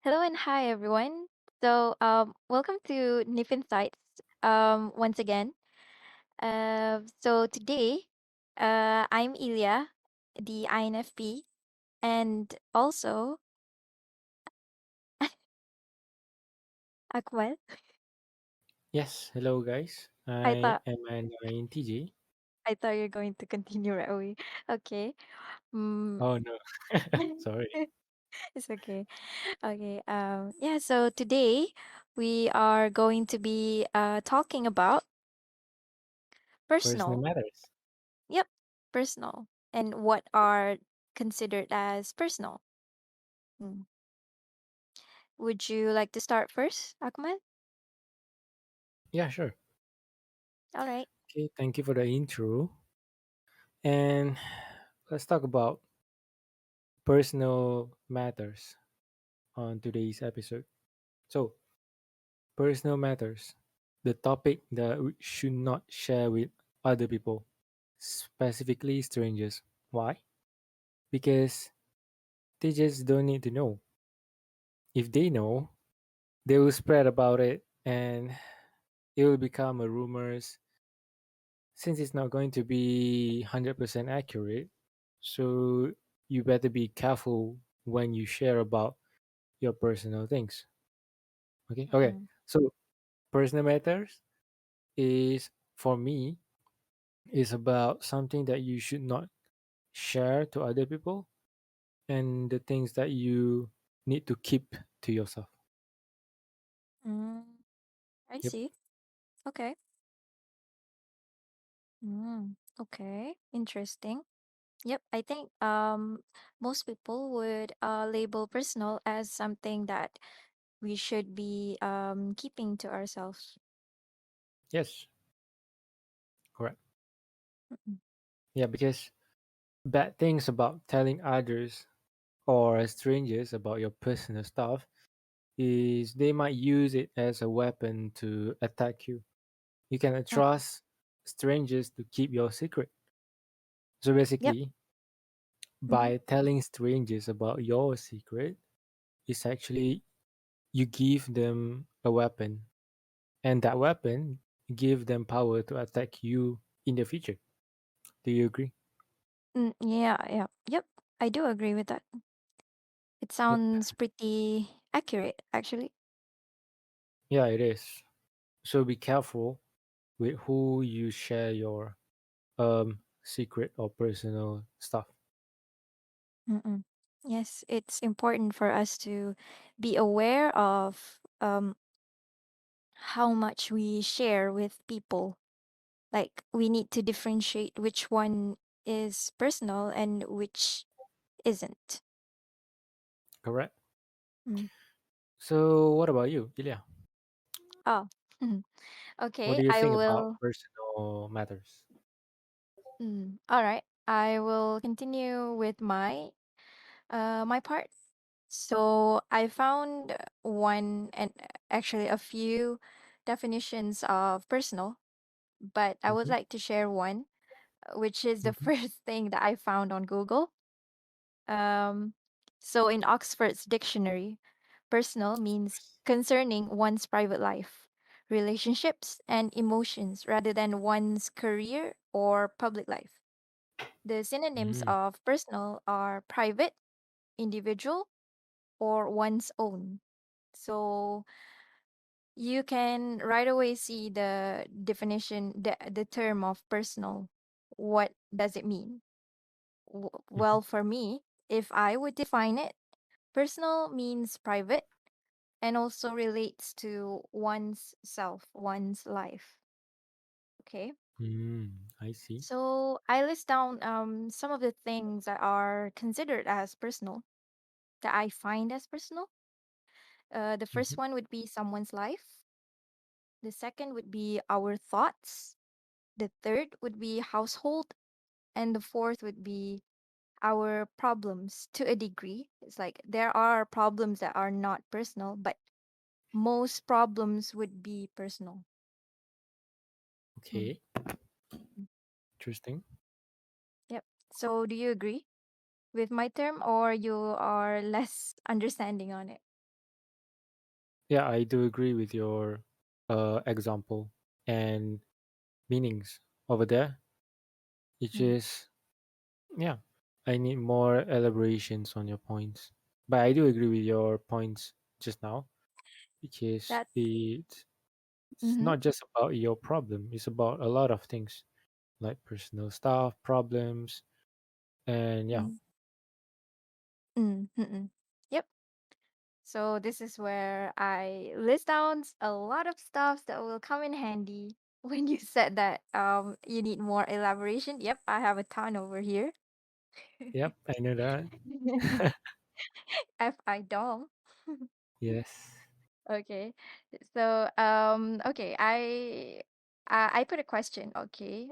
Hello and hi everyone. Welcome to Nip Insights once again. Today, I'm Illia, the INFP, and also Akmal. Yes, hello guys. I I thought am an INTJ. I thought you're going to continue right away. Okay. Mm, Oh no, sorry. it's okay. Okay. Yeah. So today we are going to be talking about Personal personal. matters. Yep, personal. And what are considered as personal? Mm. Would you like to start first, Akmal? Yeah, sure. All right. Okay, thank you for the intro. And let's talk about personal matters on today's episode. So, personal matters, the topic that we should not share with other people, specifically strangers. Why? Because they just don't need to know. If they know, they will spread about it and it will become a rumors since it's not going to be 100% accurate. So you better be careful when you share about your personal things. Okay. Mm-mm. So personal matters is, for me, is about something that you should not share to other people, and the things that you need to keep to yourself. Mm, I Yep. see. Okay. Okay. Interesting. Yep. I think most people would label personal as something that we should be keeping to ourselves. Yes, correct. Mm-mm. Yeah, because bad things about telling others or strangers about your personal stuff is they might use it as a weapon to attack you. You cannot Mm-mm. trust strangers to keep your secret. So Yep. basically, Mm-hmm. by telling strangers about your secret, it's actually you give them a weapon, and that weapon give them power to attack you in the future. Do you agree? Yeah. Yeah. Yep. I do agree with that. It Yep. sounds pretty accurate, actually. Yeah, it is. So be careful with who you share your secret or personal stuff. Mm-mm. Yes, it's important for us to be aware of how much we share with people. Like, we need to differentiate which one is personal and which isn't. Correct. Mm. So what about you, Ilya? Oh, What okay. do you I think about will. personal matters? All right. I will continue with my part. So I found one and actually a few definitions of personal, but I would Mm-hmm. like to share one, which is the Mm-hmm. first thing that I found on Google. Um, so in Oxford's dictionary, personal means concerning one's private life, relationships, and emotions rather than one's career or public life. The synonyms Mm, of personal are private, individual, or one's own. So you can right away see the definition, the term of personal. What does it mean? mhm. Well, for me, if I would define it, personal means private and also relates to one's self, one's life. Okay. I see. So I list down some of the things that are considered as personal, that I find as personal. The Mhm. first one would be someone's life. The second would be our thoughts. The third would be household. And the fourth would be our problems to a degree. It's like there are problems that are not personal, but most problems would be personal. Mm. Okay, interesting. Yep. So do you agree with my term or you are less understanding on it? Yeah, I do agree with your example and meanings over there. It's Mm. just, yeah, I need more elaborations on your points. But I do agree with your points just now because That's it's mm-hmm. not just about your problem, it's about a lot of things like personal stuff, problems, and yeah. Mm. Mm. Mm-mm. Yep. So this is where I list down a lot of stuff that will come in handy when you said that you need more elaboration. Yep, I have a ton over here. Yep, I know that. Fi dom. Yes. Okay. So okay, I put a question, okay.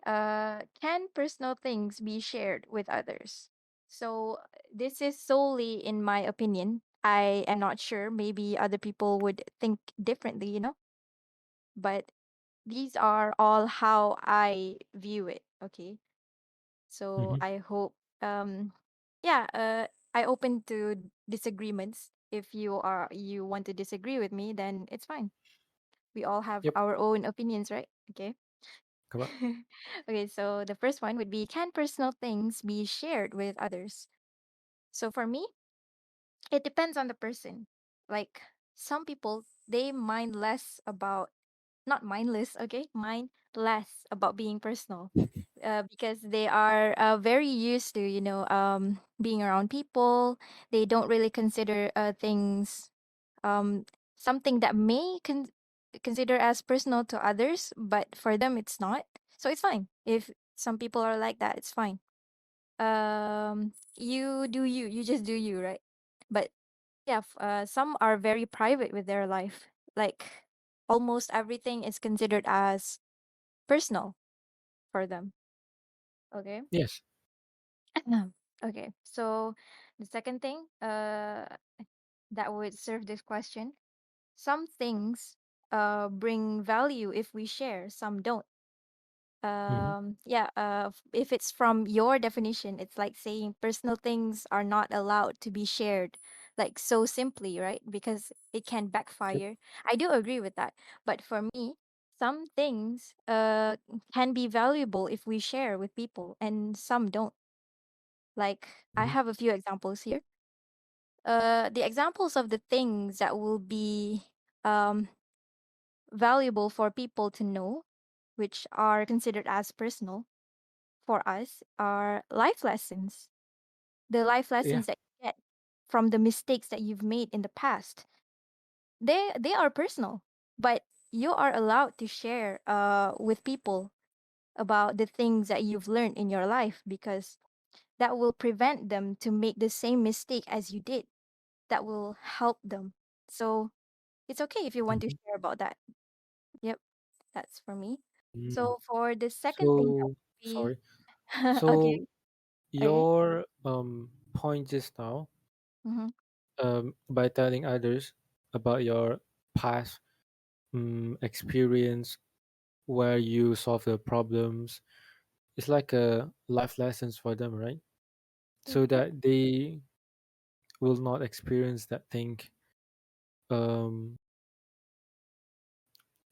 Can personal things be shared with others? So this is solely in my opinion. I am not sure. Maybe other people would think differently, but these are all how I view it, okay? So Hmm. I hope yeah, I open to disagreements. If you want to disagree with me, then it's fine. We all have Yep. our own opinions, right? Okay. Come on. Okay, so the first one would be, can personal things be shared with others? So for me, it depends on the person. Like some people, they mind less about, not mindless, okay? Mind less about being personal. Because they are very used to, being around people. They don't really consider things, um, something that may consider as personal to others, but for them it's not. So it's fine. If some people are like that, it's fine. You do you. You just do you, right? But yeah, some are very private with their life. Like almost everything is considered as personal for them. Okay. Yes. Okay. So the second thing, that would serve this question. Some things bring value if we share, some don't. Hmm. Yeah, if it's from your definition, it's like saying personal things are not allowed to be shared, like so simply, right? Because it can Yep. backfire. I do agree with that. But for me, some things can be valuable if we share with people, and some don't. Like, I Hmm. have a few examples here. The examples of the things that will be um, valuable for people to know, which are considered as personal for us, are life lessons. The life Yeah. lessons that you get from the mistakes that you've made in the past. They are personal, but you are allowed to share with people about the things that you've learned in your life, because that will prevent them to make the same mistake as you did. That will help them. So it's okay if you want to Hmm. share about that. Yep, that's for me. Mm. So for the second thing, that So would be sorry. okay, So okay. your point just now, Mm-hmm. by telling others about your past experience where you solve the problems, it's like a life lessons for them, right? So Yep. that they will not experience that thing um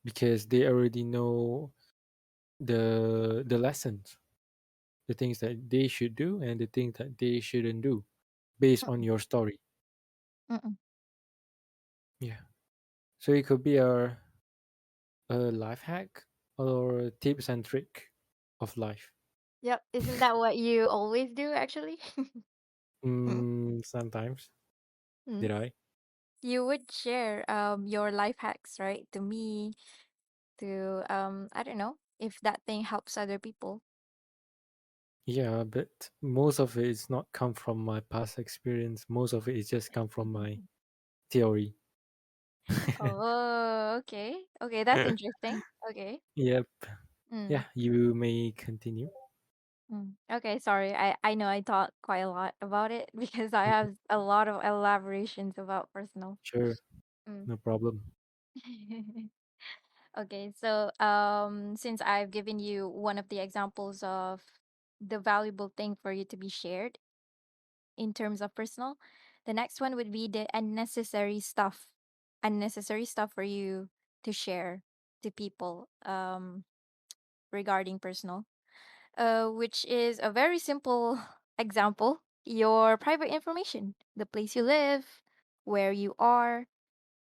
because they already know the lessons, the things that they should do and the things that they shouldn't do based on Mm-mm. your story. Mm-mm. Yeah. So it could be a life hack or tips and trick of life. Yep. Isn't that what you always do, actually? Mm. Sometimes. Mm. Did I? You would share your life hacks, right? To me, to I don't know if that thing helps other people. Yeah, but most of it is not come from my past experience. Most of it is just come from my theory. Oh, okay. Okay, that's interesting. Okay. Yep. Yeah, Mm. you may continue. Mm. Okay, sorry. I know I talk quite a lot about it because I Mhm. have a lot of elaborations about personal. Sure, Mm. no problem. Okay, so since I've given you one of the examples of the valuable thing for you to be shared in terms of personal, the next one would be the unnecessary stuff. unnecessary stuff for you to share to people regarding personal, which is a very simple example: your private information, the place you live, where you are.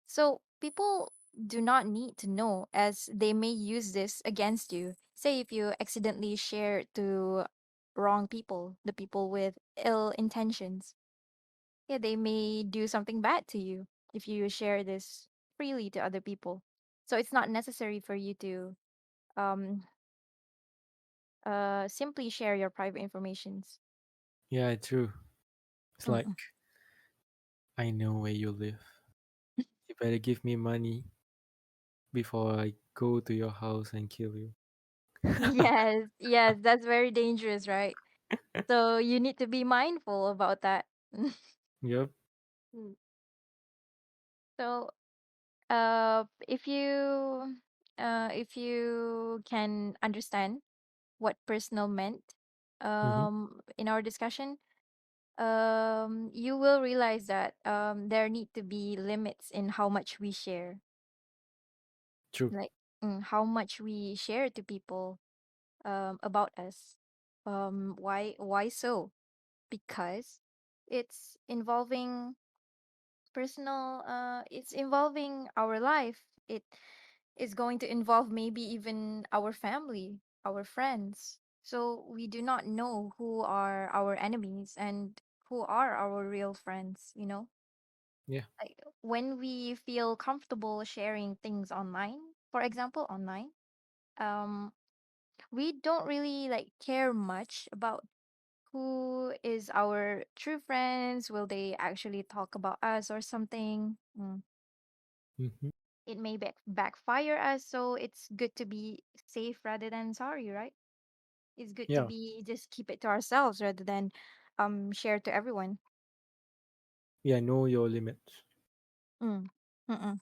So people do not need to know, as they may use this against you. Say if you accidentally share it to wrong people, the people with ill intentions. Yeah, they may do something bad to you if you share this freely to other people. So it's not necessary for you to um simply share your private informations. Yeah, true. It's like, Mm-mm. I know where you live. You better give me money before I go to your house and kill you. Yes, yes, that's very dangerous, right? So you need to be mindful about that. Yep. Mm. So, if you can understand what personal meant, Mm-hmm. in our discussion, you will realize that there need to be limits in how much we share, True. like how much we share to people about us. Why so? Because it's involving personal. It's involving our life. It is going to involve maybe even our family, our friends. So we do not know who are our enemies and who are our real friends, you know? Yeah. Like when we feel comfortable sharing things online, for example, online, um, we don't really like care much about who is our true friends. Will they actually talk about us or something? Mm-hmm. It may backfire us, so it's good to be safe rather than sorry, right? It's good to Yeah. be just keep it to ourselves rather than share to everyone. Yeah, know your limits. Mm. Mm-mm.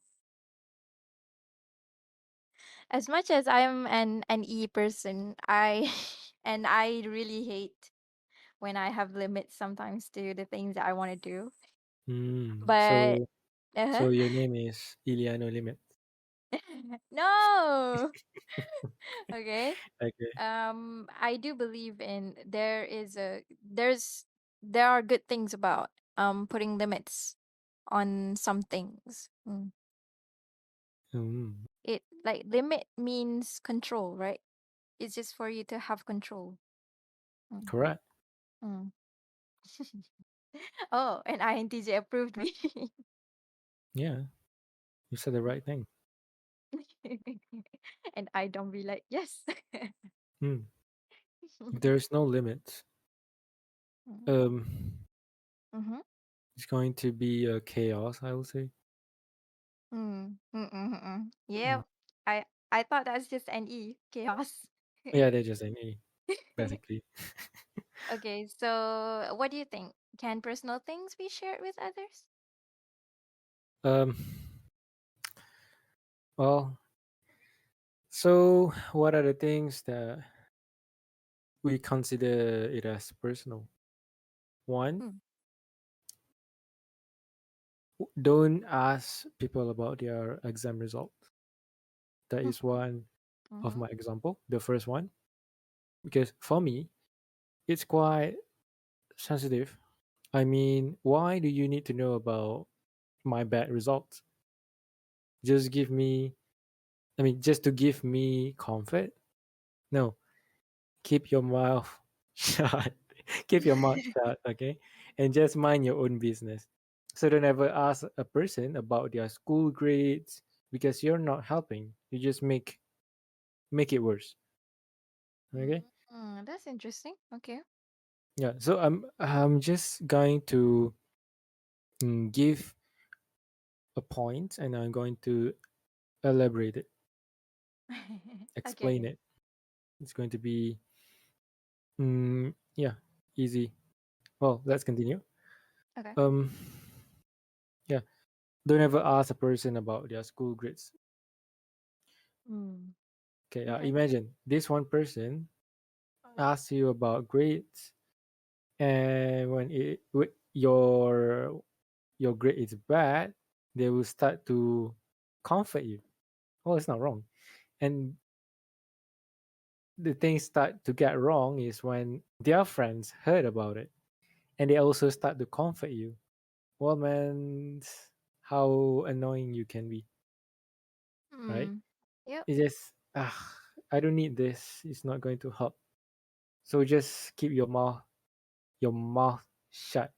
As much as I'm an E person, I and I really hate when I have limits sometimes to the things that I want to do. Mm. But So, uh so your name is Illia No Limit. no. Okay. Okay. I do believe in there are good things about putting limits on some things. Mm. It like limit means control, right? It's just for you to have control. Mm, Correct. mm. Oh, and INTJ approved me. Yeah, you said the right thing. And I don't be like, yes. Mm. If there's no limits, um, Mm-hmm. it's going to be a chaos, I will say. Mm. Mm-mm-mm. Mm. Yeah, I thought that's just an E, chaos. Yeah, they're just an E, basically. Okay, so what do you think? Can personal things be shared with others? Um, well, so what are the things that we consider it as personal? One, Mm. don't ask people about their exam result. That is one of Mm-hmm. my example, the first one, because for me, it's quite sensitive. I mean, why do you need to know about my bad results? Just give me, I mean, just to give me comfort? No, keep your mouth shut. Keep your mouth shut, okay? And just mind your own business. So don't ever ask a person about their school grades because you're not helping. You just make it worse. Okay? That's interesting. Okay. Yeah. So I'm just going to give a point and I'm going to elaborate it, Okay, explain okay. it. It's going to be yeah, easy. Well, let's continue. Okay. Um yeah, don't ever ask a person about their school grades. Mm. Okay, Okay. imagine this one person asks you about grades, and when your grade is bad, they will start to comfort you. Well, it's not wrong. And the things start to get wrong is when their friends heard about it and they also start to comfort you. Well, man, how annoying you can be, right? Mm. Yep. It's just, I don't need this. It's not going to help. So just keep your mouth shut.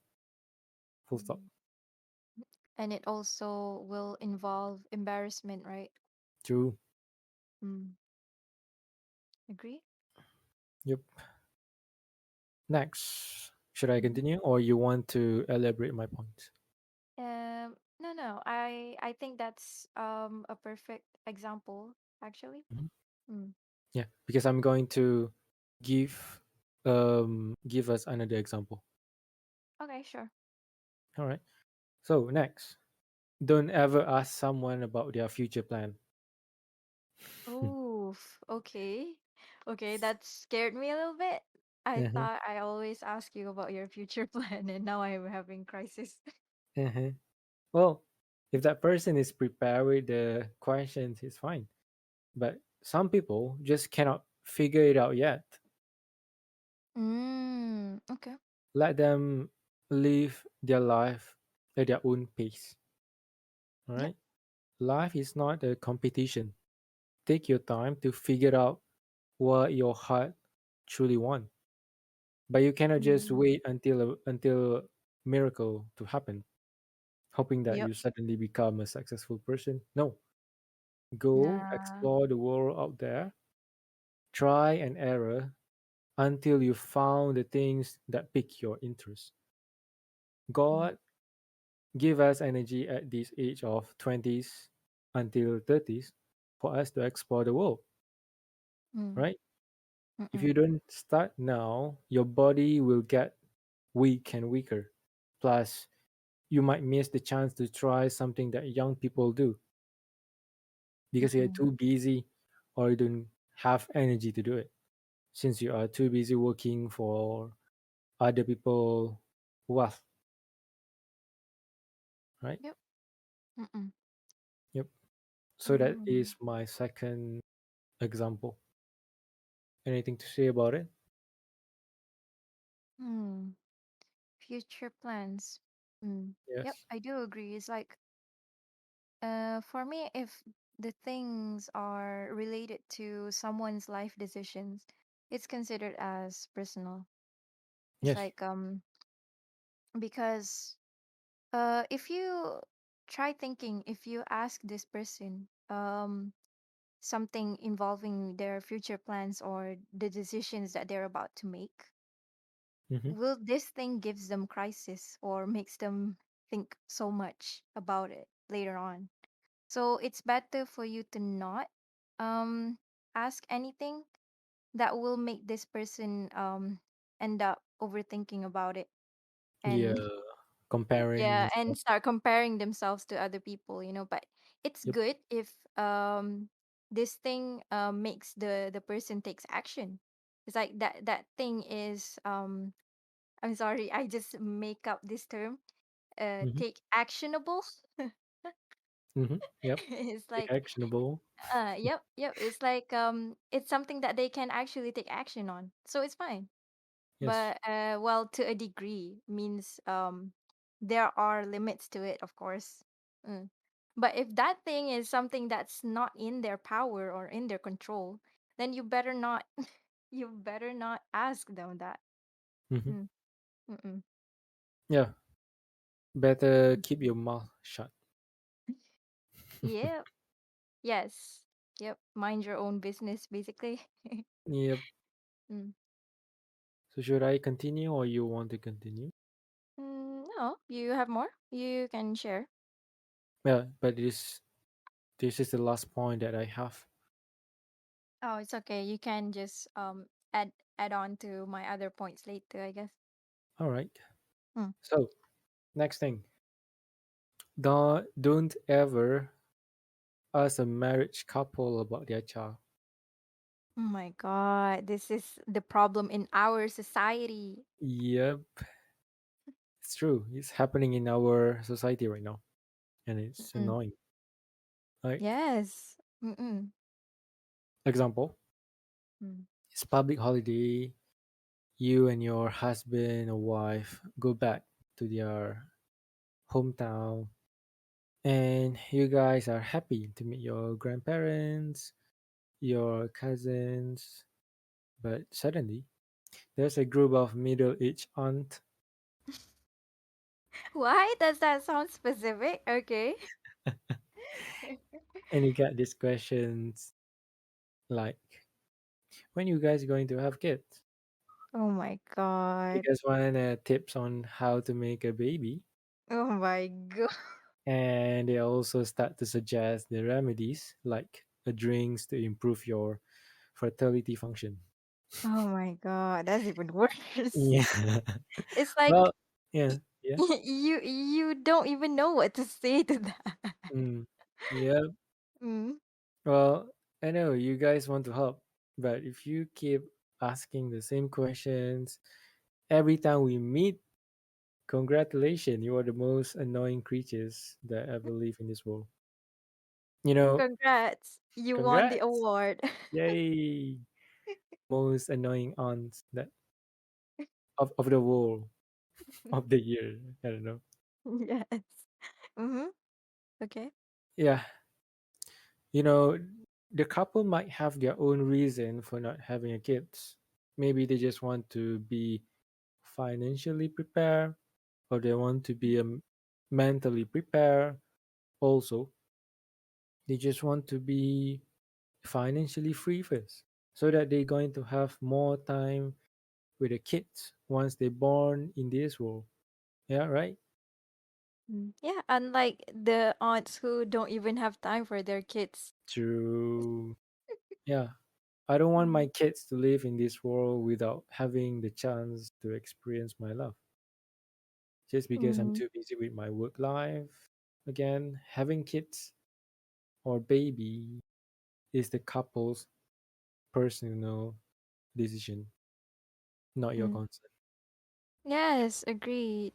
Full stop. Mm. And it also will involve embarrassment, right? True. Mm. Agree? Yep. Next, should I Mm. continue or you want to elaborate my points? No, no. I think that's a perfect example, actually. Mhm. Mm. Yeah, because I'm going to give give us another example. Okay, sure. All right. So next, don't ever ask someone about their future plan. Oof. Okay. Okay, that scared me a little bit. I Uh-huh, thought I always ask you about your future plan, and now I'm having crisis. uh-huh. Well, if that person is prepared with the questions, it's fine. But some people just cannot figure it out yet. Mm, okay. Let them live their life at their own pace. All Yep. right. Life is not a competition. Take your time to figure out what your heart truly wants. But you cannot just Mm, wait until miracle to happen, hoping that yep. you suddenly become a successful person. No, go Yeah. explore the world out there, try and error until you found the things that pique your interest. Mm, God give us energy at this age of 20s until 30s for us to explore the world, mm, right? If mm-mm. you don't start now, your body will get weak and weaker. Plus, you might miss the chance to try something that young people do because you're Mm-mm. too busy or you don't have energy to do it. Since you are too busy working for other people wealth, right? Yep. Mm-mm. Yep. So that Mm. is my second example. Anything to say about it? Mm. Future plans. Mm. Yep, Yes. I do agree. It's like, for me, if the things are related to someone's life decisions, it's considered as personal. It's Yes. like, because if you try thinking, if you ask this person something involving their future plans or the decisions that they're about to make, Mm-hmm. will this thing gives them crisis or makes them think so much about it later on? So it's better for you to not um ask anything that will make this person end up overthinking about it, Yeah. and Comparing yeah, and and stuff. start comparing themselves to other people, but it's Yep. good if this thing makes the person takes action. It's like that thing is, I'm sorry, I just make up this term, Mm-hmm. take actionable. Mm-hmm. Yep. It's Take like, actionable. yep, it's like, it's something that they can actually take action on, so it's fine. Yes. But well, to a degree means, there are limits to it, of course. Mm. But if that thing is something that's not in their power or in their control, then you better not you better not ask them that. Mm-hmm. Mm. Mm-mm. Yeah. Better keep your mouth shut. Yep. Yes. Yep. Mind your own business, basically. Yep. Mm. So should I continue or you want to continue? No, you have more? You can share. Yeah, but this is the last point that I have. Oh, it's okay. You can just add on to my other points later, I guess. All right. Mm. So next thing, don't ever ask a marriage couple about their child. Oh my God, this is the problem in our society. Yep, it's true. It's happening in our society right now. and it's Mm. annoying. Like Yes. Mm-mm. example, Mm. it's public holiday. You and your husband or wife go back to their hometown, and you guys are happy to meet your grandparents, your cousins. But suddenly, there's a group of middle-aged aunt, Why does that sound specific? Okay. and you get these questions like, "When you guys going to have kids?" Oh my You god. guys want tips on how to make a baby, Oh my god. and they also start to suggest the remedies like drinks to improve your fertility function. Oh my god. That's even worse. Yeah. It's like Well, yeah, yeah. you don't even know what to say to that. Mm, yeah. Mm. Well, I know you guys want to help, but if you keep asking the same questions every time we meet, congratulations, you are the most annoying creatures that ever live in this world. You know, Congrats. You won the congrats. award. Yay. Most annoying aunts that of the world of the year. I don't know. Yes. Mm-hmm. Okay. Yeah, you know, the couple might have their own reason for not having a kids. Maybe they just want to be financially prepared, or they want to be mentally prepared. Also, they just want to be financially free first, so that they're going to have more time with the kids once they're born in this world. Yeah, right. Mm. Yeah, unlike the aunts who don't even have time for their kids. True. Yeah, I don't want my Mm. kids to live in this world without having the chance to experience my love. Just because I'm Mm. too busy with my work life. Again, having kids or baby is the couple's personal decision, not your Mm. concern. Yes, agreed.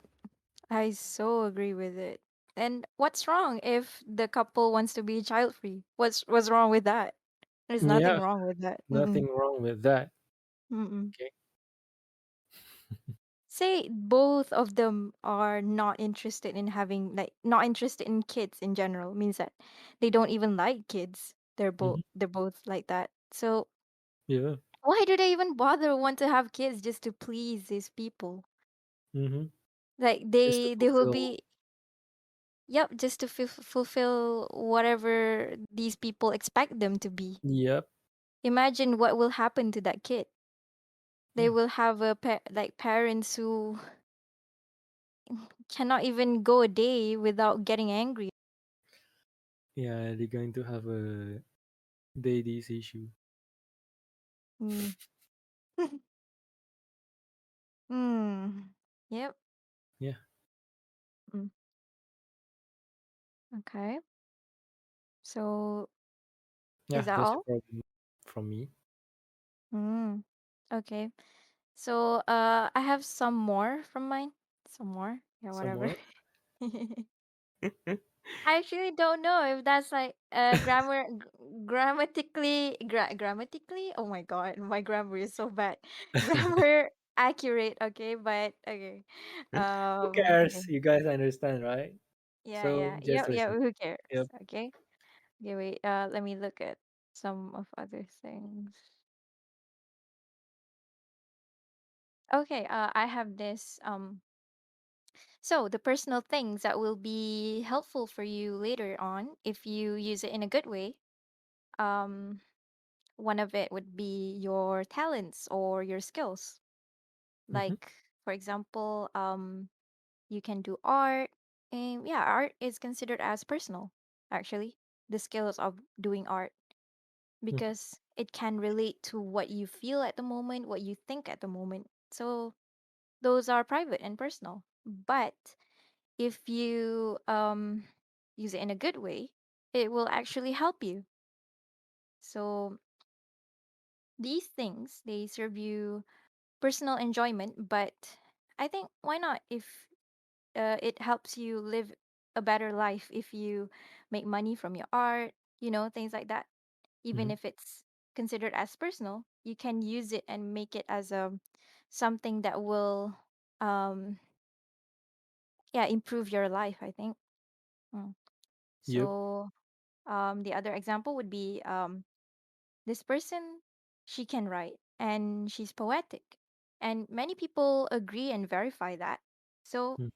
I so agree with it. And what's wrong if the couple wants to be child free? What's wrong with that? There's nothing Yeah, wrong with that. Mm-mm. nothing wrong with that. Mm-mm. Okay. Say both of them are not interested in having like not interested in kids in general means that they don't even like kids. Hmm. They're both like that. So Yeah. why do they even bother want to have kids just to please these people? Hmm. Like Just to they will fulfill. be yep, just to fulfill whatever these people expect them to be. Yep. Imagine what will happen to that kid. They Yeah. will have like parents who cannot even go a day without getting angry. Yeah, they're going to have a daddy's issue. Mm. Hmm. Yep. Yeah. Mm. Okay. So is Yeah, that that's a all? problem from me. Mm. Okay. So I have some more from mine. Some more. Yeah, Some whatever. more. I actually don't know if that's like grammatically. Oh my god, my grammar is so bad. Grammar accurate. Okay, but okay. Who Okay. cares? You guys understand, right? Yeah, So yeah, just yeah, yeah. listen. Who cares? Yep. Okay. Okay, wait. Let me look at some of other things. Okay. I have this. So the personal things that will be helpful for you later on if you use it in a good way. Um, One of it would be your talents or your skills. Mm-hmm. Like, for example, you can do art. And yeah, art is considered as personal, actually, the skills of doing art, because it can relate to what you feel at the moment, what you think at the moment. So those are private and personal. But if you use it in a good way, it will actually help you. So these things, they serve you personal enjoyment, but I think why not if it helps you live a better life if you make money from your art, things like that. Even Hmm. if it's considered as personal, you can use it and make it as a something that will um yeah, improve your life, I think. Mm. Yep. So the other example would be this person, she can write and she's poetic. And many people agree and verify that. So Hmm.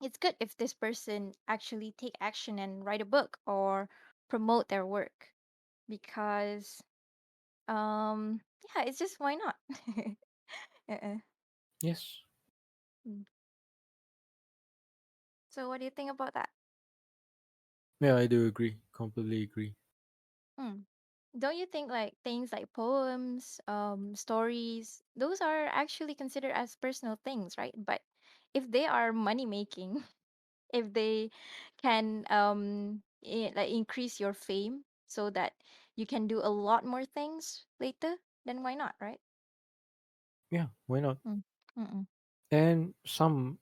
it's good if this person actually take action and write a book or promote their work because yeah, it's just why not? Uh-uh. Yes. Mm. So what do you think about that? Yeah, I do agree. Completely agree. Mm. Don't you think like things like poems, stories, those are actually considered as personal things, right? But if they are money making, if they can like increase your fame so that you can do a lot more things later, then why not, right? Yeah, why not? Mm. Mm-mm. And some,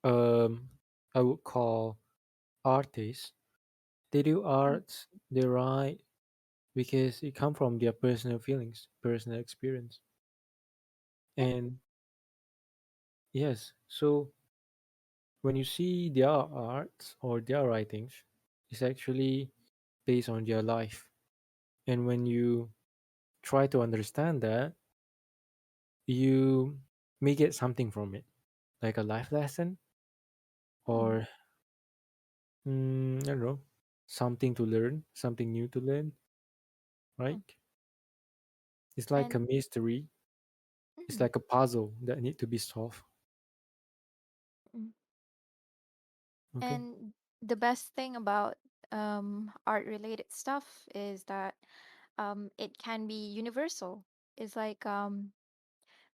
um, I would call artists. They do Mm. arts. They write because it come from their personal feelings, personal experience. Yep. And yes, so when you see their art or their writings, it's actually based on their life. And when you try to understand that, you may get something from it, like a life lesson Mm. or I don't know, something to learn, something new to learn, Mm. right? It's like a And mystery. It's mm, like a puzzle that need to be solved. mm. Okay. And the best thing about art related stuff is that it can be universal. It's like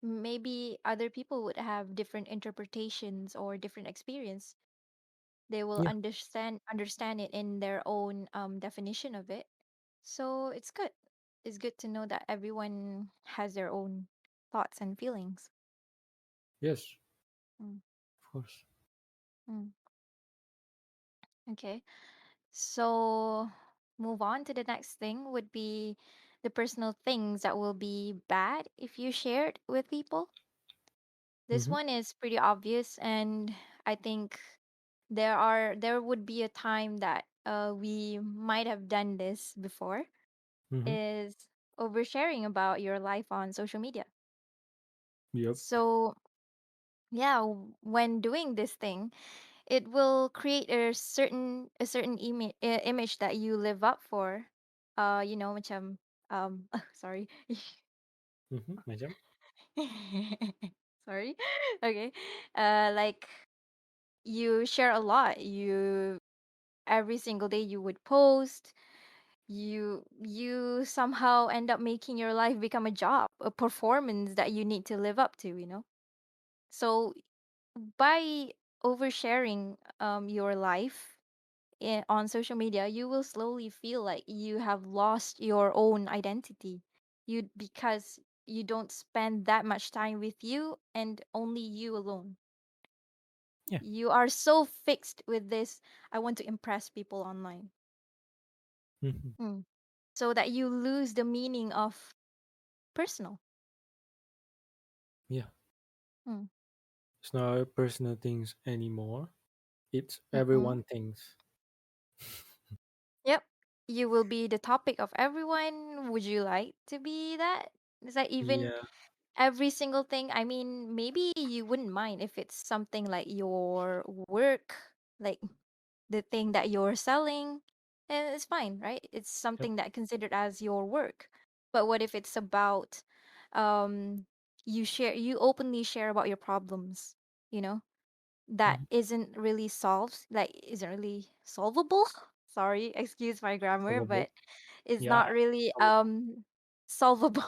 maybe other people would have different interpretations or different experience. They will Yeah. understand it in their own definition of it. So it's good. It's good to know that everyone has their own thoughts and feelings. Yes. Mm, Of course. mm. Okay. So move on to the next thing would be the personal things that will be bad if you share it with people. This Mm-hmm. one is pretty obvious, and I think there would be a time that we might have done this before, Mm-hmm. is oversharing about your life on social media. Yep. So yeah, when doing this thing, it will create a certain image that you live up for. Macam sorry. Mm-hmm. Macam. Sorry. Okay. Like you share a lot. You every single day you would post. You somehow end up making your life become a job, a performance that you need to live up to. So by oversharing your life on social media, you will slowly feel like you have lost your own identity. Because you don't spend that much time with you and only you alone. Yeah. You are so fixed with this. I want to impress people online. Mm-hmm. Mm. So that you lose the meaning of personal. Yeah. Mm. It's not personal things anymore. It's Mm-mm. everyone things. Yep. You will be the topic of everyone. Would you like to be that? Is that even Yeah. every single thing? I mean, maybe you wouldn't mind if it's something like your work, like the thing that you're selling, and it's fine, right? It's Yep. something that considered as your work. But what if it's about um you openly share about your problems, you know? That Mm-hmm. isn't really solved, like isn't really solvable. Sorry, excuse my grammar, Solvable. but it's Yeah. not really Solvable. solvable.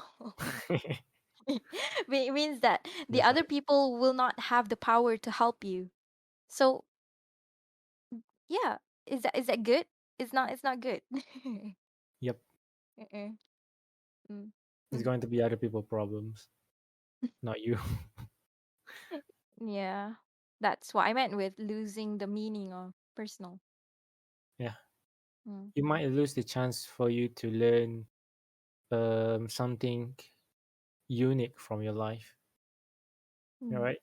It means that the That's other right. people will not have the power to help you. So yeah, is that good? It's not good. Yep. Mm-mm. Mm. It's Mm. going to be other people problems, not you. Yeah, that's what I meant with losing the meaning of. personal. Yeah, Mm, you might lose the chance for you to learn something unique from your life, mm, right?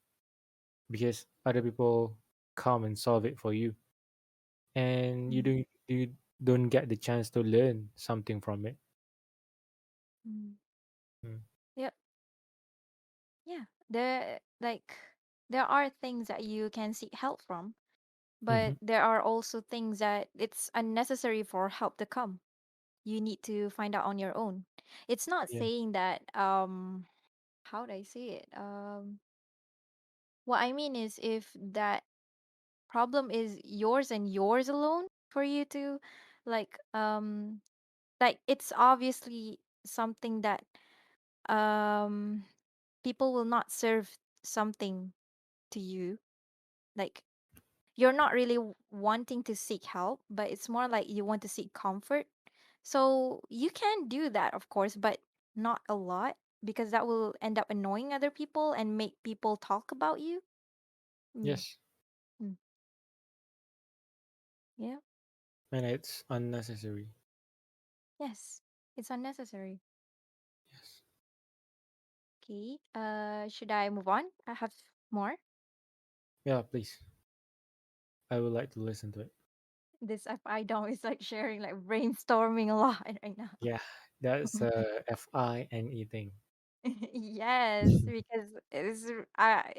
Because other people come and solve it for you, and mm, you don't get the chance to learn something from it. mm. Mm. Yep. Yeah. There are things that you can seek help from, Mm-hmm. but there are also things that it's unnecessary for help to come. You need to find out on your own. It's not Yeah. saying that how do I say it? What I mean is if that problem is yours and yours alone for you to like it's obviously something that um people will not serve something to you, like you're not really wanting to seek help, but it's more like you want to seek comfort. So you can do that, of course, but not a lot, because that will end up annoying other people and make people talk about you. Mm, Yes, mm, yeah. and it's unnecessary. Yes, it's unnecessary. Yes. Okay. Should I move on? I have more. Yeah, please. I would like to listen to it. This I don't is like sharing, like brainstorming a lot right now. Yeah, that's a FINE thing. Yes, because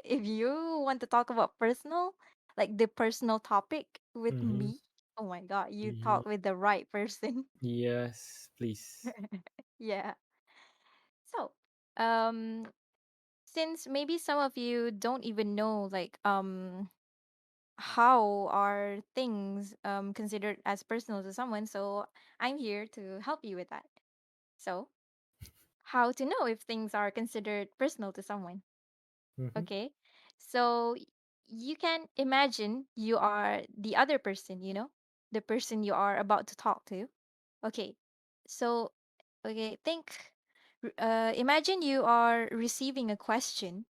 if you want to talk about personal, like the personal topic with Mm-hmm. me, oh my God, you Mm-hmm. talk with the right person. Yes, please. Yeah. So, um, since maybe some of you don't even know, like, how are things considered as personal to someone, so I'm here to help you with that. So, how to know if things are considered personal to someone? Mm-hmm. Okay. So you can imagine you are the other person, the person you are about to talk to. Okay. So, okay, imagine you are receiving a question,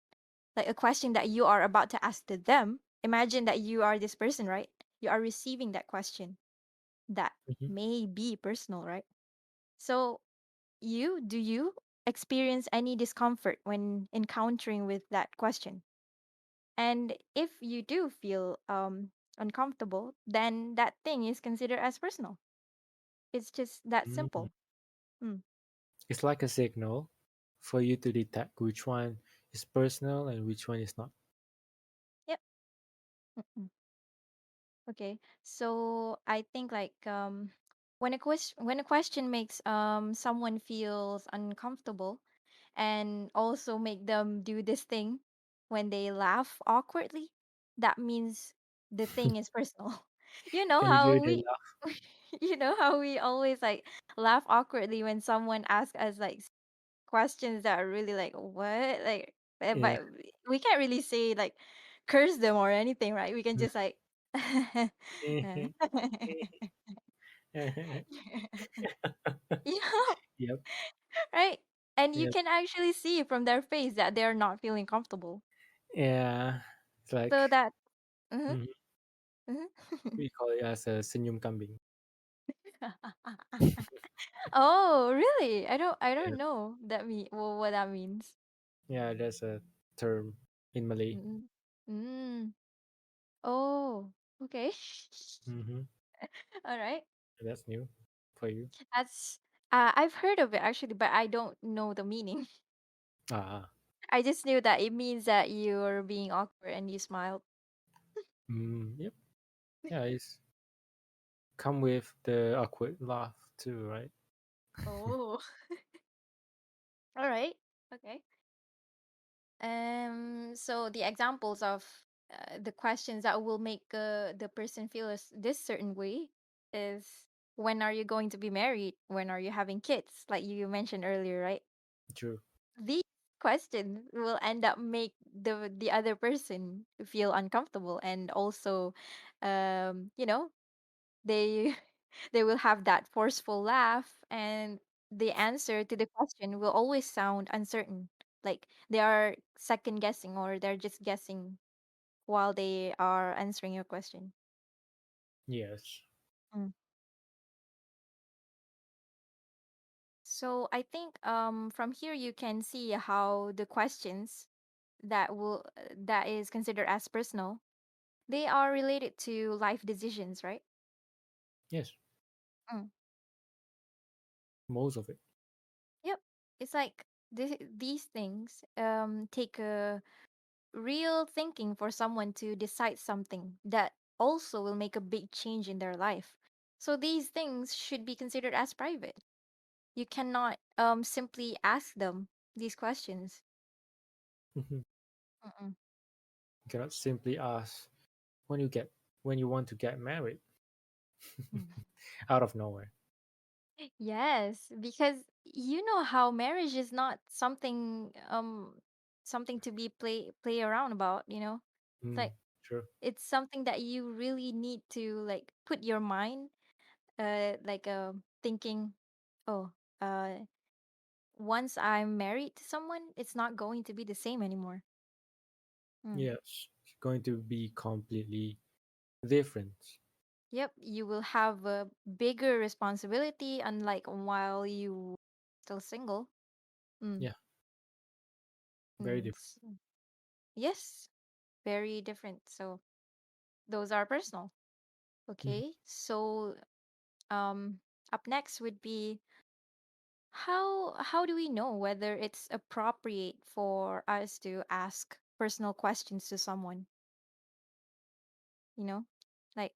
like a question that you are about to ask to them. Imagine that you are this person, right? You are receiving that question that Mm-hmm. may be personal, right? So, do you experience any discomfort when encountering with that question? And if you do feel uncomfortable, then that thing is considered as personal. It's just that Mm. simple. Mm. It's like a signal for you to detect which one is personal and which one is not. Yep. Mm-mm. Okay. So I think like when a question makes someone feels uncomfortable, and also make them do this thing when they laugh awkwardly, that means the thing is personal. You know Can you how do the we laugh? you know how we always like laugh awkwardly when someone asks us like questions that are really like what, like Yeah. but we can't really say like curse them or anything, right? We can just like you know, Yep. right? And you Yep. can actually see from their face that they're not feeling comfortable. Yeah. It's like So that mhm, mhm, mhm. we call it as a senyum kambing. Oh, really? I don't Yeah. know what that means. Yeah, that's a term in Malay. Mm. Mm. Oh, okay. Mm-hmm. All right. That's new for you. That's I've heard of it actually, but I don't know the meaning. Ah. I just knew that it means that you're being awkward and you smiled. Yep. Yeah, it's come with the awkward laugh too, right? Oh, all right. Okay. So the examples of the questions that will make the person feel this certain way is, when are you going to be married? When are you having kids? Like you mentioned earlier, right? True. These questions will end up make the other person feel uncomfortable, and also, you know, they they will have that forceful laugh, and the answer to the question will always sound uncertain, like they are second guessing or they're just guessing while they are answering your question. Yes. Mm. So I think from here you can see how the questions that is considered as personal, they are related to life decisions, right? Yes. Mm. Most of it. Yep. It's like these things take a real thinking for someone to decide something that also will make a big change in their life. So these things should be considered as private. You cannot simply ask them these questions. Mhm. Mm-mm. You cannot simply ask when you get when you want to get married Mm. out of nowhere. Yes, because you know how marriage is not something to be play around about, you know? It's Mm, like true. it's something that you really need to like put your mind like thinking, oh, uh once I'm married to someone, it's not going to be the same anymore. Mm. Yes. It's going to be completely different. Yep, you will have a bigger responsibility unlike while you still single. Mm. Yeah. Very Mm. different. Yes, very different. So those are personal. Mhm. Okay. So um up next would be how do we know whether it's appropriate for us to ask personal questions to someone, you know? Like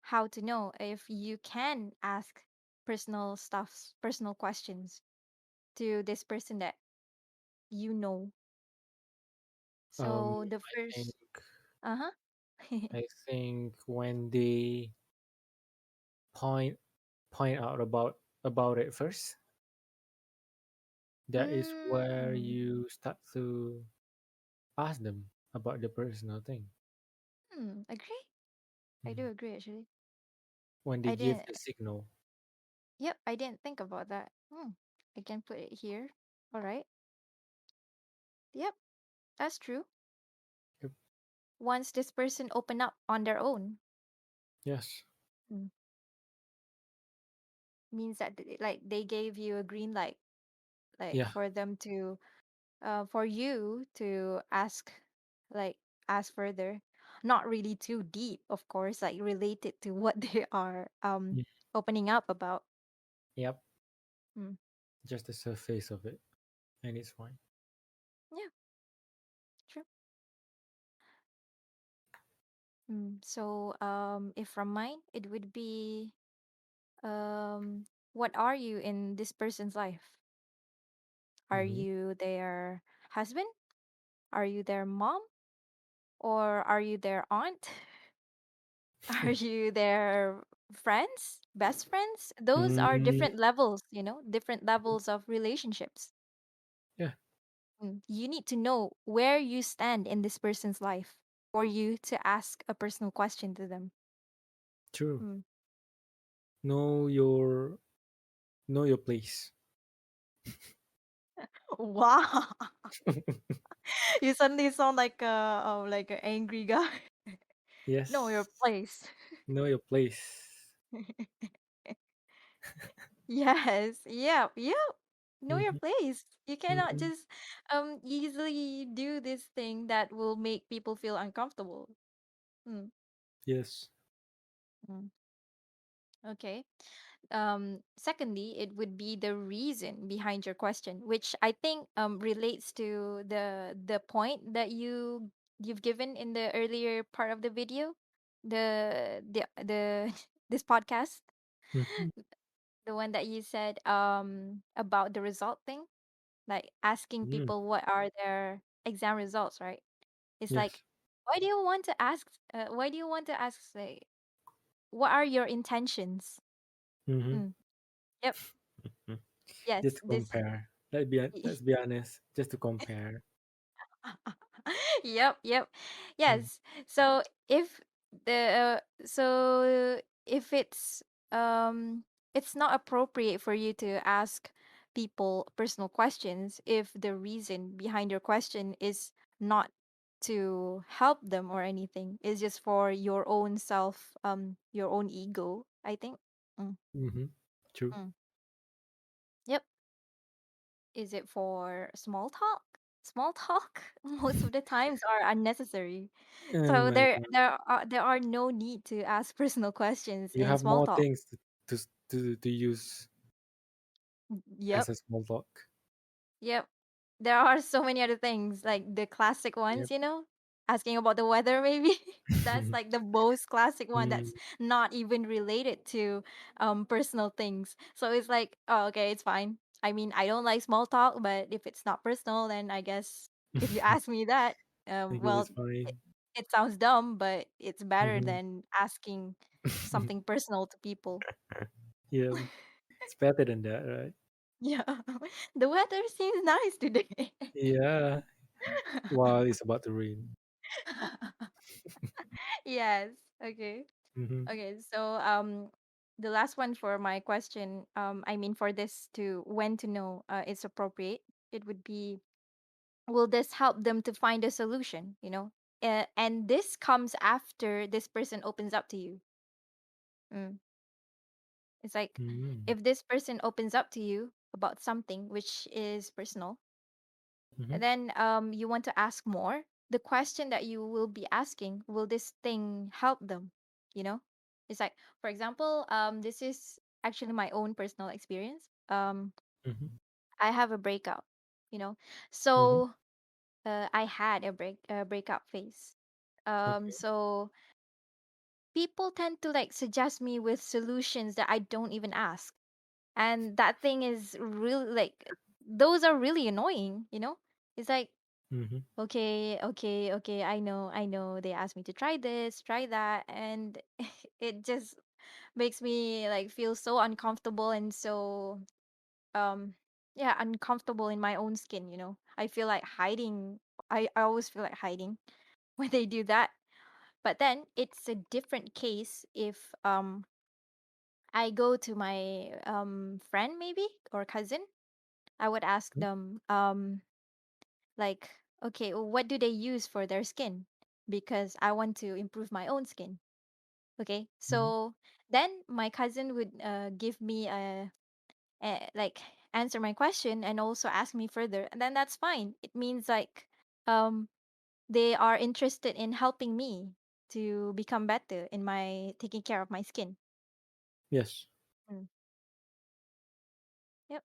how to know if you can ask personal questions to this person that you know. So the I think first, uh-huh. when they point point out about it first, that is where Mm, you start to ask them about the personal thing. agree. I Mm. do agree actually. When they I give didn't, the signal. yep, I didn't think about that. I can put it here. All right. Yep, that's true. Yep. Once this person open up on their own, Yes. mm, means that like they gave you a green light, like Yeah. for them to, for you to ask, like ask further, not really too deep, of course, like related to what they are Mm. opening up about. Yep. Mm, Just the surface of it, and it's fine. yeah, true. So if from mine, it would be what are you in this person's life? Are Mm-hmm. you their husband? Are you their mom? Or are you their aunt? Are you their friends? Best friends? Those are Mm, different levels, you know, different levels of relationships. yeah. You need to know where you stand in this person's life for you to ask a personal question to them. True. Mm. Know your know your place. Wow. You suddenly sound like an angry guy. Know your Yes. place. Know your place. Yes. Yeah. Yeah. Know your Mm-hmm. place. You cannot Mm-hmm. just easily do this thing that will make people feel uncomfortable. Mm. Yes. Mm. Okay. Secondly, it would be the reason behind your question, which I think relates to the point that you've given in the earlier part of the video, the this podcast, Mm-hmm. the one that you said about the result thing, like asking Mm. people what are their exam results, right? It's like, Yes. why do you want to ask? Why do you want to ask? Like, what are your intentions? Mm-hmm. Mm. Yep. Mm. Yes. Just to This. compare. Let's be honest. Just to compare. Yep. Yep. Mm. Yes. So if if it's not appropriate for you to ask people personal questions if the reason behind your question is not to help them or anything. It's just for your own self, your own ego, I think. Mm, Mm-hmm. True. mm. Yep. Is it for small talk? Small talk most of the times are unnecessary. Oh So my there god. there are no need to ask personal questions You in have small more talk. things to use as Yep. a small talk. Yep. There are so many other things, like the classic Yep. ones, asking about the weather, maybe. That's like the most classic one Mm, that's not even related to personal things. So it's like, oh, okay, it's fine. I mean, I don't like small talk, but if it's not personal, then I guess if you ask me that, I guess it's well, it, fine. it sounds dumb, but it's better Mm-hmm. than asking something personal to people. Yeah, it's better than that, right? Yeah. The weather seems nice today. Yeah. While it's about to rain. Yes. Okay. Mm-hmm. Okay. So the last one for my question, I mean for this to when to know it's appropriate, it would be, will this help them to find a solution, and this comes after this person opens up to you. Mm. It's like, Mm-hmm. if this person opens up to you about something which is personal, Mm-hmm. and then you want to ask more, the question that you will be asking, will this thing help them, you know it's like, for example, this is actually my own personal experience. Mm-hmm. I have a breakout, you know Mm-hmm. so I had a breakout phase. Okay. So people tend to like suggest me with solutions that I don't even ask, and that thing is really like, those are really annoying. It's like, Mm-hmm. okay, okay, okay. I know. They asked me to try this, try that, and it just makes me like feel so uncomfortable and so um yeah, uncomfortable in my own skin. I feel like hiding. I always feel like hiding when they do that. But then it's a different case if I go to my friend maybe or cousin. I would ask them like, okay, well, what do they use for their skin? Because I want to improve my own skin. Okay, Mm-hmm. so then my cousin would give me like answer my question and also ask me further, and then that's fine. It means like um they are interested in helping me to become better in my taking care of my skin. Yes. Mm. Yep.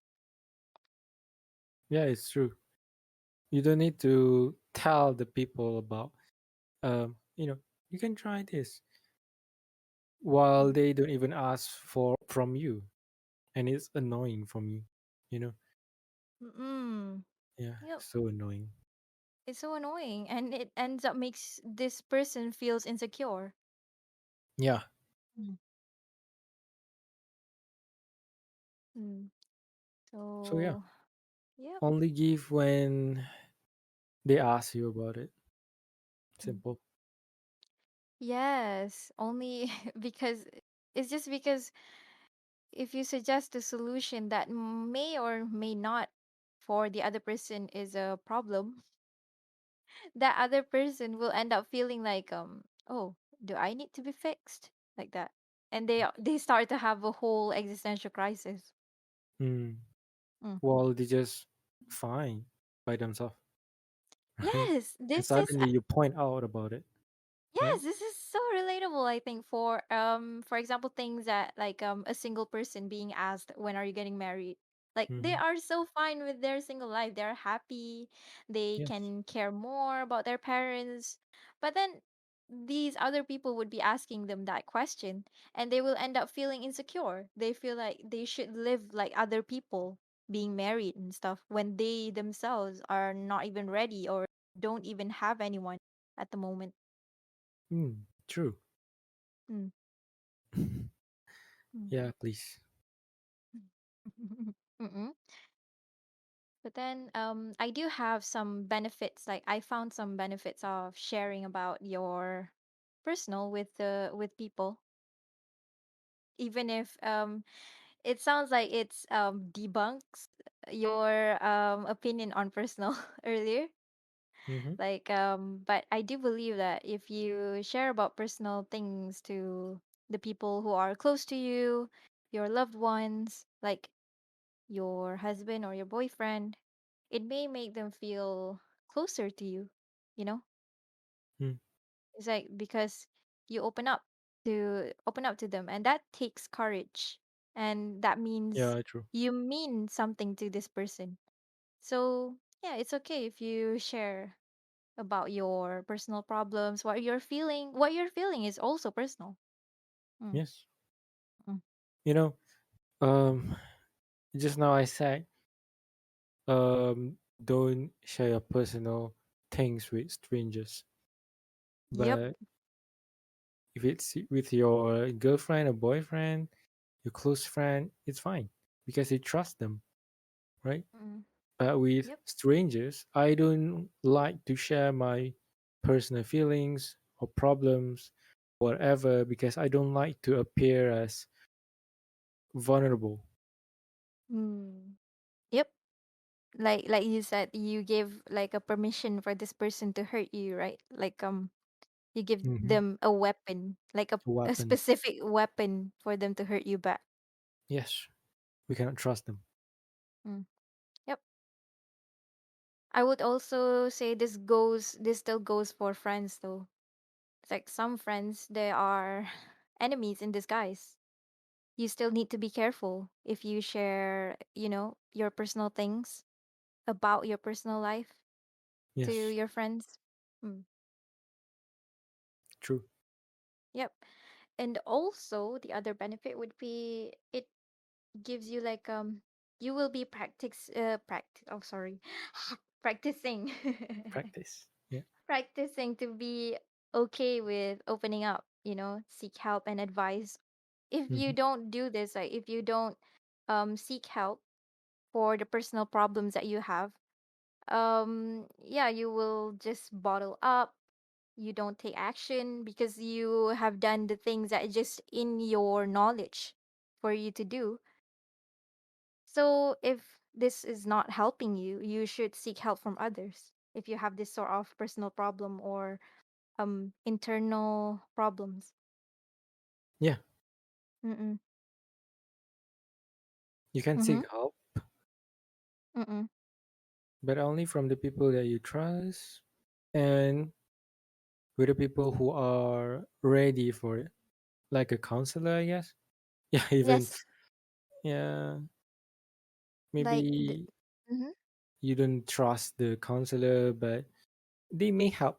Yeah, it's true. You don't need to tell the people about you know, you can try this while Mm. they don't even ask for from you. And it's annoying for me, you know? Mm. Yeah, Yep. so annoying. It's so annoying, and it ends up makes this person feels insecure. Yeah. Mm. Mm. So yeah, So, yep. only give when they ask you about it. Mm. Simple. Yes, only because it's just because if you suggest a solution that may or may not for the other person is a problem, that other person will end up feeling like, oh, do I need to be fixed? Like that. And they start to have a whole existential crisis. Mm. Mm. Well, they just fine by themselves, right? Yes, And this is suddenly you point out about it, right? Yes, this is so relatable, I think, for example, things that like a single person being asked, when are you getting married? Like they Mm-hmm. are so fine with their single life. They're happy. They Yes. can care more about their parents. But then these other people would be asking them that question, and they will end up feeling insecure. They feel like they should live like other people being married and stuff when they themselves are not even ready or don't even have anyone at the moment. Mm. True. Mm. Mm. Yeah, please. Mm-mm. But then I do have some benefits. Like I found some benefits of sharing about your personal with people, even if it sounds like it's debunks your opinion on personal earlier. Mm-hmm. But I do believe that if you share about personal things to the people who are close to you, your loved ones, like your husband or your boyfriend, it may make them feel closer to you, you know? Mm. It's like because you open up to them, and that takes courage, and that means Yeah, true. you mean something to this person. So yeah, it's okay if you share about your personal problems, what you're feeling. What you're feeling is also personal. Mm, Yes. mm. You know, um, just now I said, don't share your personal things with strangers. Yep. But if it's with your girlfriend or boyfriend, your close friend, it's fine because you trust them, right? Mm. But with Yep. strangers, I don't like to share my personal feelings or problems, whatever, because I don't like to appear as vulnerable. Mm. Yep. Like you said, you give like a permission for this person to hurt you, right? You give Hmm. them a weapon, like a Weapon. specific weapon for them to hurt you back. Yes, we cannot trust them. Mm. Yep. I would also say this still goes for friends though. It's like some friends, they are enemies in disguise. You still need to be careful if you share, your personal things about your personal life to Yes, your friends. Mm. true. Yep. And also the other benefit would be it gives you like you will be practice oh sorry practicing Practice. Yeah. practicing to be okay with opening up, seek help and advice. If you Hmm. don't do this, like if you don't seek help for the personal problems that you have, yeah, you will just bottle up. You don't take action because you have done the things that is just in your knowledge for you to do. So if this is not helping you, you should seek help from others if you have this sort of personal problem or internal problems. Yeah, Mm-mm. you can Mm-hmm. seek help, Mm-mm. but only from the people that you trust and with the people who are ready for it, like a counselor, I guess. Yeah, even Yes, yeah, like the, maybe mm-hmm. you don't trust the counselor, but they may help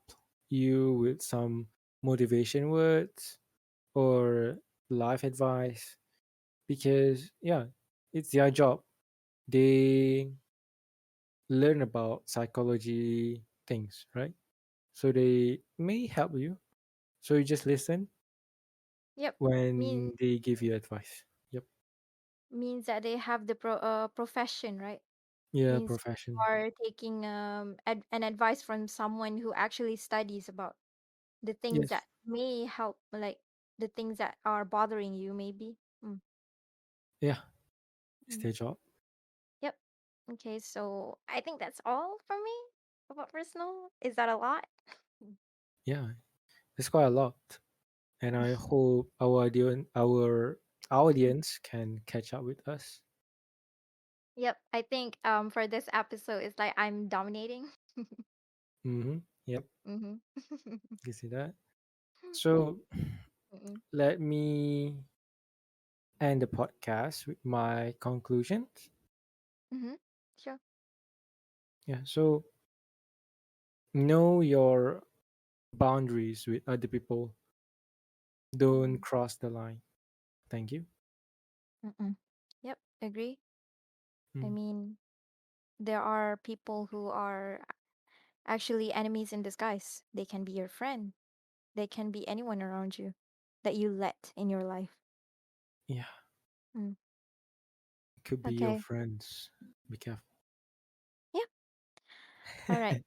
you with some motivation words or life advice because yeah, it's their job. They learn about psychology things, right? So they may help you. So you just listen Yep. mean when they give you advice. Yep. Means that they have the profession, right? Yeah, Means profession. you are taking an advice from someone who actually studies about the things Yes. that may help, like the things that are bothering you, maybe. Mm. Yeah, it's Mm. their job. Yep. Okay, so I think that's all for me about personal. Is that a lot? Yeah, it's quite a lot. And I hope our audience can catch up with us. Yep, I think for this episode it's like I'm dominating. Mm-hmm. Yep, Mm-hmm. you see that. So Mm-mm. let me end the podcast with my conclusions. Mm-hmm. Sure. Yeah, so know your boundaries with other people. Don't Mm. cross the line. Thank you. Mm-mm. Yep, agree. I Mm. mean, there are people who are actually enemies in disguise. They can be your friend. They can be anyone around you that you let in your life. Yeah, Mm. could be your Okay. friends. Be careful. Yep. All right.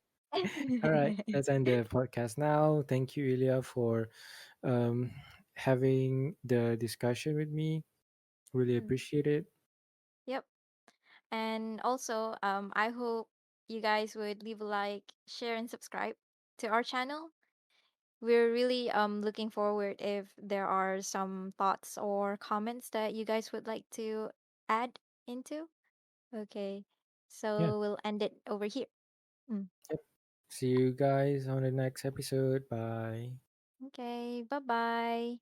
All right, let's end the podcast now. Thank you, Ilya, for um, having the discussion with me. Really Mm. appreciate it. Yep. And also, I hope you guys would leave a like, share, and subscribe to our channel. We're really looking forward if there are some thoughts or comments that you guys would like to add into. Okay, Yeah. so we'll end it over here. Mm. Yep. See you guys on the next episode. Bye. Okay, bye bye.